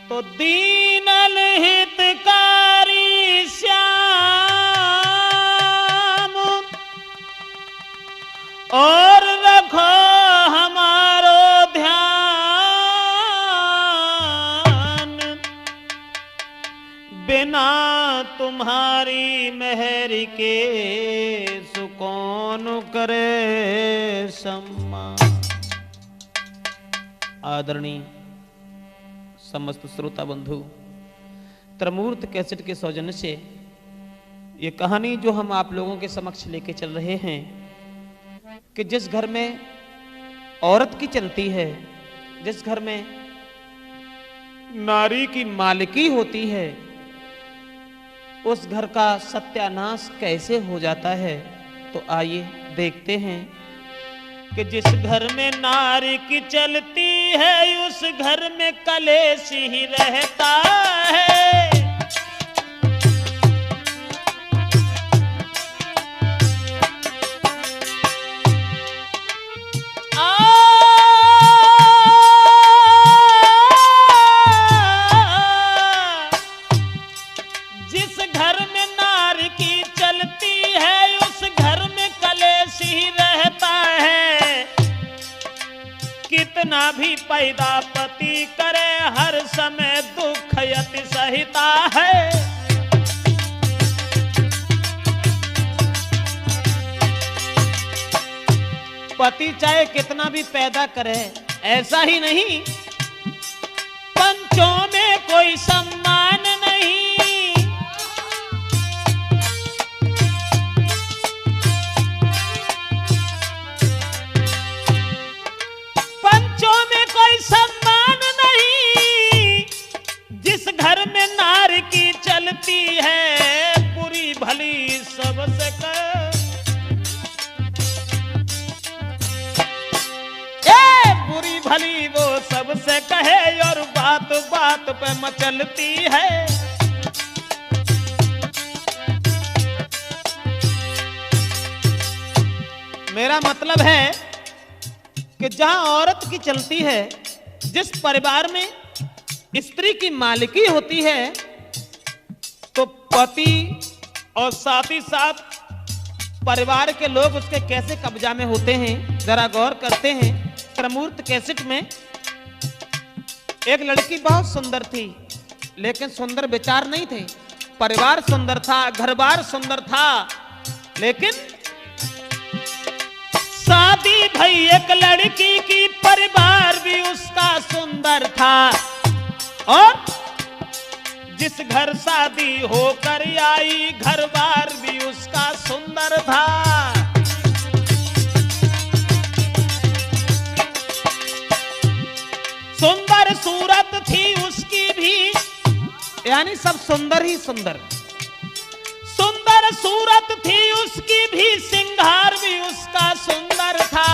तो दीनल हितकारी श्याम और रखो हमारो ध्यान, बिना तुम्हारी मेहर के सुकौन करे सम्मान। आदरणीय समस्त श्रोता बंधु, त्रमूर्त कैसेट के सौजन्य से ये कहानी जो हम आप लोगों के समक्ष लेके चल रहे हैं कि जिस घर में औरत की चलती है, जिस घर में नारी की मालिकी होती है, उस घर का सत्यानाश कैसे हो जाता है। तो आइए देखते हैं कि जिस घर में नारी की चलती है, उस घर में कलेश ही रहता है। जिस घर में नारी की चलती है, उस घर में कलेश ही रहता है। कितना भी पैदा पति करे, हर समय दुख यति सहिता है। पति चाहे कितना भी पैदा करे, ऐसा ही नहीं, पंचों में कोई सम्मान नहीं। सम्मान नहीं। जिस घर में नारी की चलती है, बुरी भली सबसे बुरी भली वो सबसे कहे और बात बात पे मचलती है। मेरा मतलब है कि जहां औरत की चलती है, जिस परिवार में स्त्री की मालिकी होती है, तो पति और साथ ही साथ परिवार के लोग उसके कैसे कब्जा में होते हैं, जरा गौर करते हैं। त्रमूर्त कैसेट में एक लड़की बहुत सुंदर थी, लेकिन सुंदर विचार नहीं थे। परिवार सुंदर था, घर-बार सुंदर था, लेकिन शादी भई एक लड़की की, परिवार भी उसका सुंदर था। और जिस घर शादी होकर आई, घर-बार भी उसका सुंदर था। सुंदर सूरत थी उसकी भी, यानी सब सुंदर ही सुंदर। सुंदर सूरत थी उसकी भी, सिंगार भी उसका सुंदर था।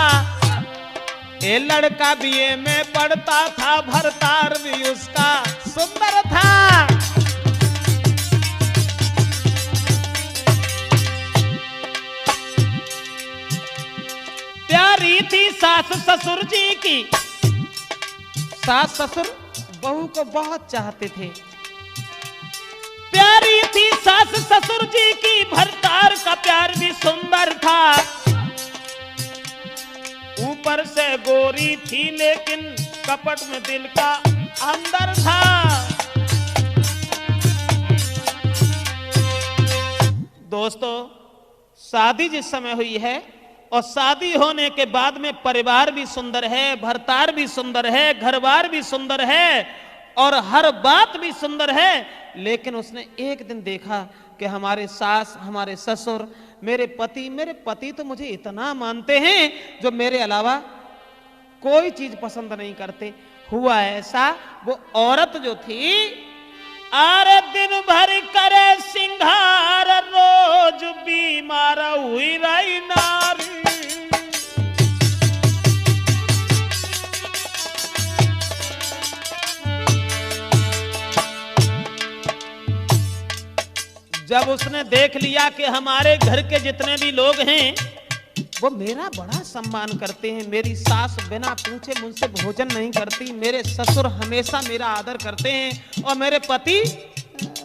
ये लड़का बीए में पढ़ता था, भरतार भी उसका सुंदर था। प्यारी थी सास ससुर जी की। सास ससुर बहू को बहुत चाहते थे। प्यारी थी सास ससुर जी की, भरतार का प्यार भी सुंदर था। ऊपर से गोरी थी, लेकिन कपट में दिल का अंदर था। दोस्तों, शादी जिस समय हुई है और शादी होने के बाद में परिवार भी सुंदर है, भरतार भी सुंदर है, घरबार भी सुंदर है और हर बात भी सुंदर है, लेकिन उसने एक दिन देखा कि हमारे सास, हमारे ससुर, मेरे पति तो मुझे इतना मानते हैं जो मेरे अलावा कोई चीज पसंद नहीं करते। हुआ ऐसा, वो औरत जो थी आरे दिन भर करे सिंगार, रोज बीमार हुई रही नारी। जब उसने देख लिया कि हमारे घर के जितने भी लोग हैं वो मेरा बड़ा सम्मान करते हैं। मेरी सास बिना पूछे मुझसे भोजन नहीं करती, मेरे ससुर हमेशा मेरा आदर करते हैं, और मेरे पति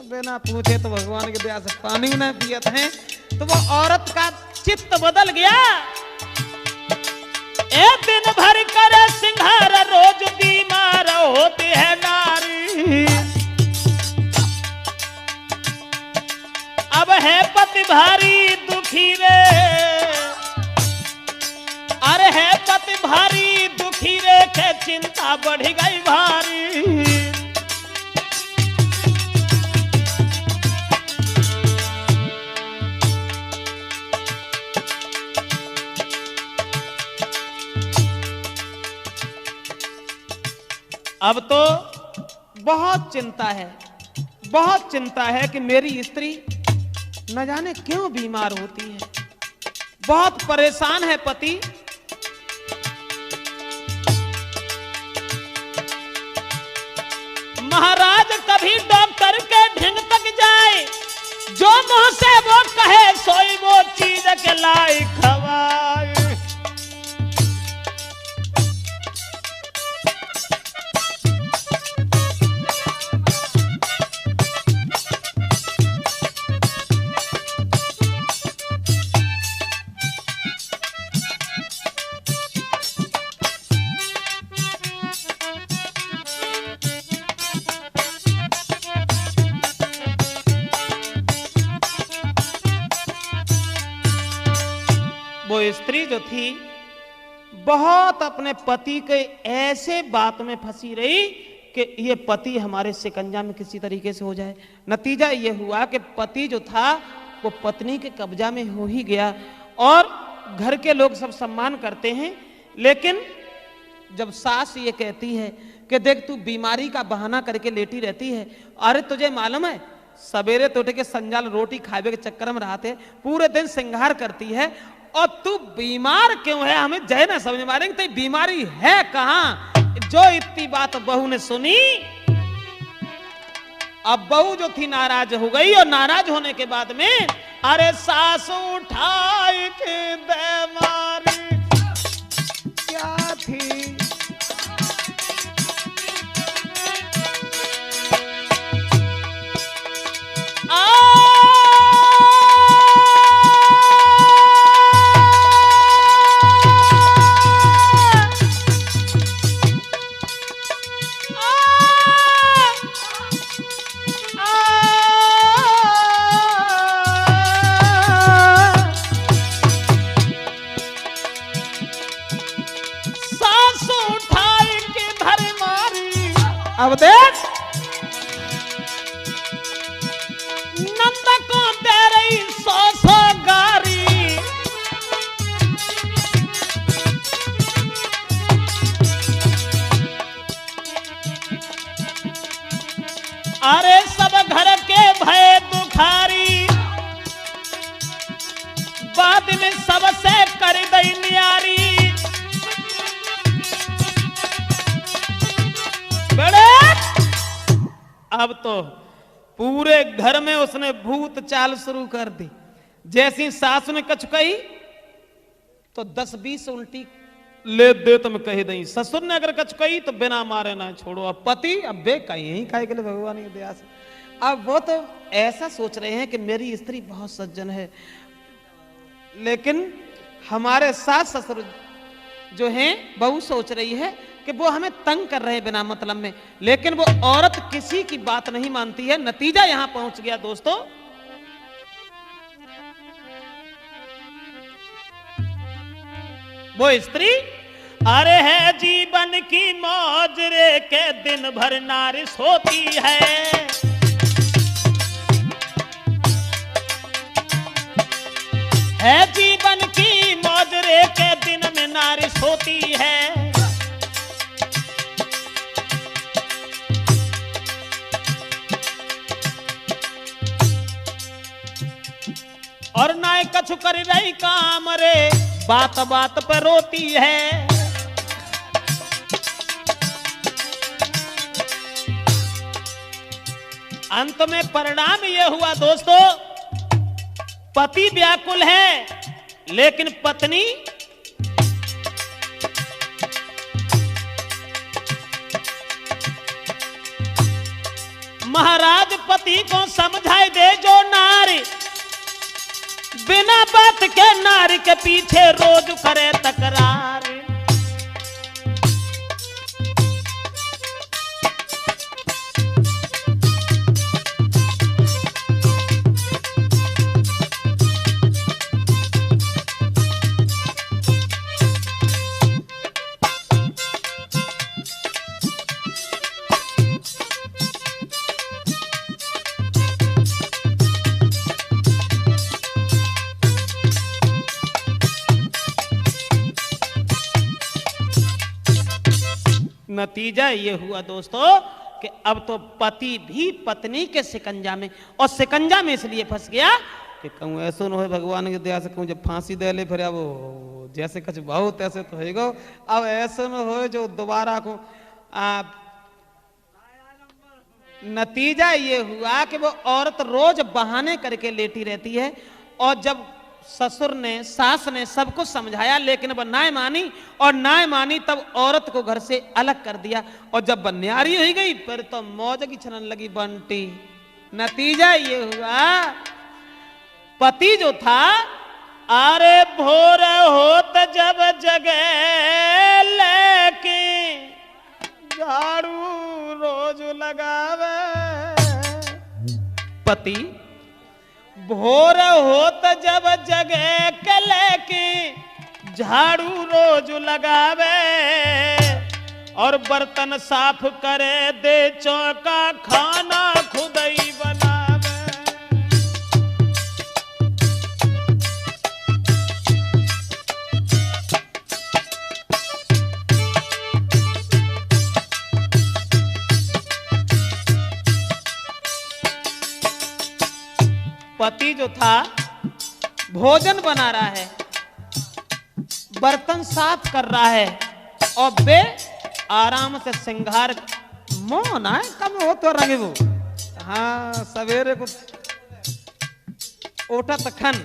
बिना पूछे तो भगवान के दया से पानी न पियत हैं। तो वो औरत का चित्त बदल गया। एक दिन भर करे सिंगार, रोज बीमार होती है नारी। अब है पति भारी दुखी रे, अरे है पति भारी दुखी रे, के चिंता बढ़ गई भारी। अब तो बहुत चिंता है, बहुत चिंता है कि मेरी स्त्री न जाने क्यों बीमार होती है। बहुत परेशान है पति। महाराज कभी डॉक्टर के ढिंग तक जाए, जो मुंह से वो कहे सोई वो चीज के लाई खवाए। वो स्त्री जो थी बहुत अपने पति के ऐसे बात में फंसी रही कि ये पति हमारे शिकंजा में किसी तरीके से हो जाए। नतीजा ये हुआ कि पति जो था वो पत्नी के कब्जा में हो ही गया, और घर के लोग सब सम्मान करते हैं। लेकिन जब सास ये कहती है कि देख तू बीमारी का बहाना करके लेटी रहती है, अरे तुझे मालूम है सवेरे तो उठ के संजाल रोटी खावे के चक्कर में रहते, पूरे दिन श्रृंगार करती है, और तू बीमार क्यों है? हमें जय ना समझ मारेंगे तो बीमारी है कहां? जो इतनी बात बहू ने सुनी, अब बहू जो थी नाराज हो गई, और नाराज होने के बाद में अरे सास उठाई के बेमारी क्या थी। अब देख नंद को दे रही 100 गारी, अरे सब घर के भय दुखारी, बाद में सबसे कर दई न्यारी। अब तो पूरे घर में उसने भूत चाल शुरू कर दी। जैसी सास ने कछ कही तो 10-20 उल्टी ले दे तुम कह दई। ससुर ने अगर कछ कही तो बिना मारे ना छोड़ो। अब पति अब बे कहीं यही खाए के लिए भगवान की दया से अब वो तो ऐसा सोच रहे हैं कि मेरी स्त्री बहुत सज्जन है, लेकिन हमारे सास ससुर जो हैं बहू सोच रही है कि वो हमें तंग कर रहे हैं बिना मतलब में, लेकिन वो औरत किसी की बात नहीं मानती है। नतीजा यहां पहुंच गया दोस्तों। वो स्त्री अरे है जीवन की मौज रे के दिन भर नारी सोती है, जीवन की मौज रे के दिन में नारी सोती है। और ना कछु कर रही काम रे, बात बात पर रोती है। अंत में परिणाम यह हुआ दोस्तों, पति व्याकुल है लेकिन पत्नी महाराज पति को समझाई दे जो नारी बिना बात के नारी के पीछे रोज करे तकरार। नतीजा ये हुआ दोस्तों कि अब तो पति भी पत्नी के शिकंजा में, और शिकंजा में इसलिए फंस गया कि कहूँ ऐसा न हो भगवान की दया से, कहूँ जब फांसी दे ले फिर अब जैसे कुछ बहुत ऐसे तो होगा, अब ऐसे में हो जो दोबारा को नतीजा ये हुआ कि वो औरत रोज बहाने करके लेटी रहती है, और जब ससुर ने सास ने सब कुछ समझाया लेकिन वह ना मानी, और ना मानी तब औरत को घर से अलग कर दिया, और जब वह न्यारी हो गई फिर तो मौज की छनन लगी बंटी। नतीजा ये हुआ पति जो था, अरे भोर होत जब जगे लेके झाड़ू रोज लगावे, पति भोर होत जब जगे कले की झाड़ू रोज लगावे, और बर्तन साफ करे दे चौका खाना खुद ही बनावे। पति जो था भोजन बना रहा है, बर्तन साफ कर रहा है, और बे आराम से श्रृंगार मोन है कम हो तो रंगे वो, हाँ सवेरे को उठा तखन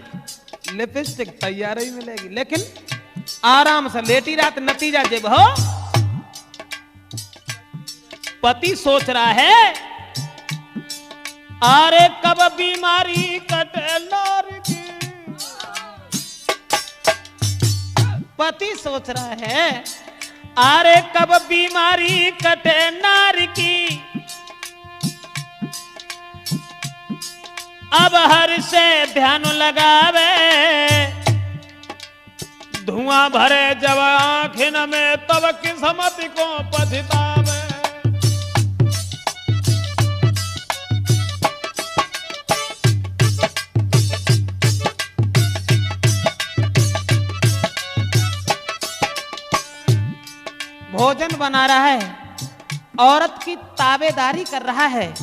लिपस्टिक तैयार ही मिलेगी, लेकिन आराम से लेटी रात। नतीजा जब हो पति सोच रहा है अरे कब बीमारी कटे नारी की, पति सोच रहा है अरे कब बीमारी कटे नारी की, अब हर से ध्यान लगावे, धुआं भरे जब आँखिन में तब किस्मत को पछतावे। भोजन बना रहा है, औरत की ताबेदारी कर रहा है,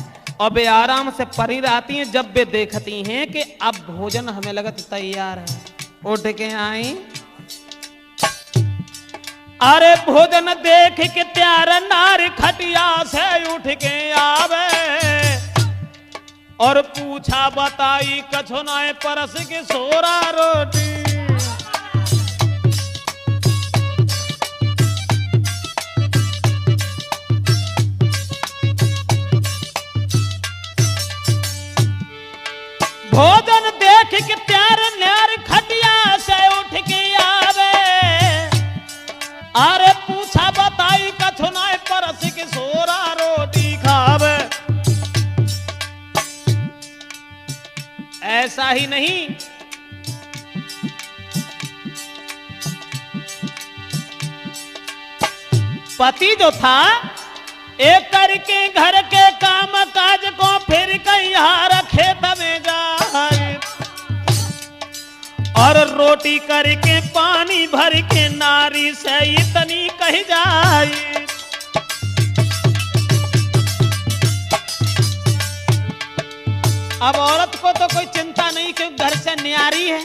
और वे आराम से परी आती हैं जब वे देखती हैं कि अब भोजन हमें लगत तैयार है। उठ के आई, अरे भोजन देख के त्यार नारी खटिया से उठ के आवे, और पूछा बताई कछो नाय परस के सोरा रोटी। भोजन देख के प्यार न्यार खटिया से उठ के आवे, अरे पूछा बताई कछो नाय परस के सोरा रोटी खावे। ऐसा ही नहीं, पति जो था एक करके घर के काम काज को फिर कहीं हार खेत में जाए, और रोटी करके पानी भर के नारी से इतनी कही जाए। अब औरत को तो कोई चिंता नहीं क्योंकि घर से न्यारी है,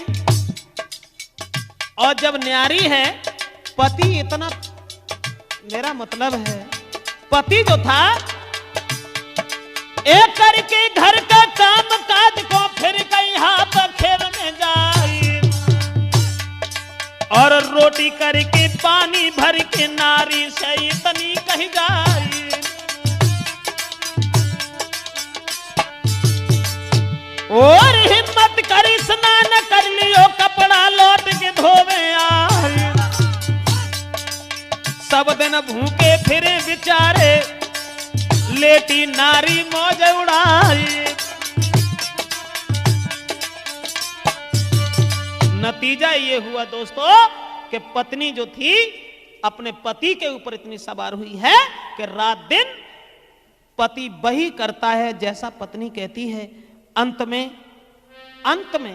और जब न्यारी है पति इतना, मेरा मतलब है पति जो था एक करके घर का काम काज को फिर कहीं हाथ खेत में जाए, और रोटी करके पानी भर के नारी से इतनी कही जाए। सब दिन भूखे फिरे बिचारे, लेटी नारी मौज उड़ाई। नतीजा ये हुआ दोस्तों कि पत्नी जो थी अपने पति के ऊपर इतनी सवार हुई है कि रात दिन पति वही करता है जैसा पत्नी कहती है। अंत में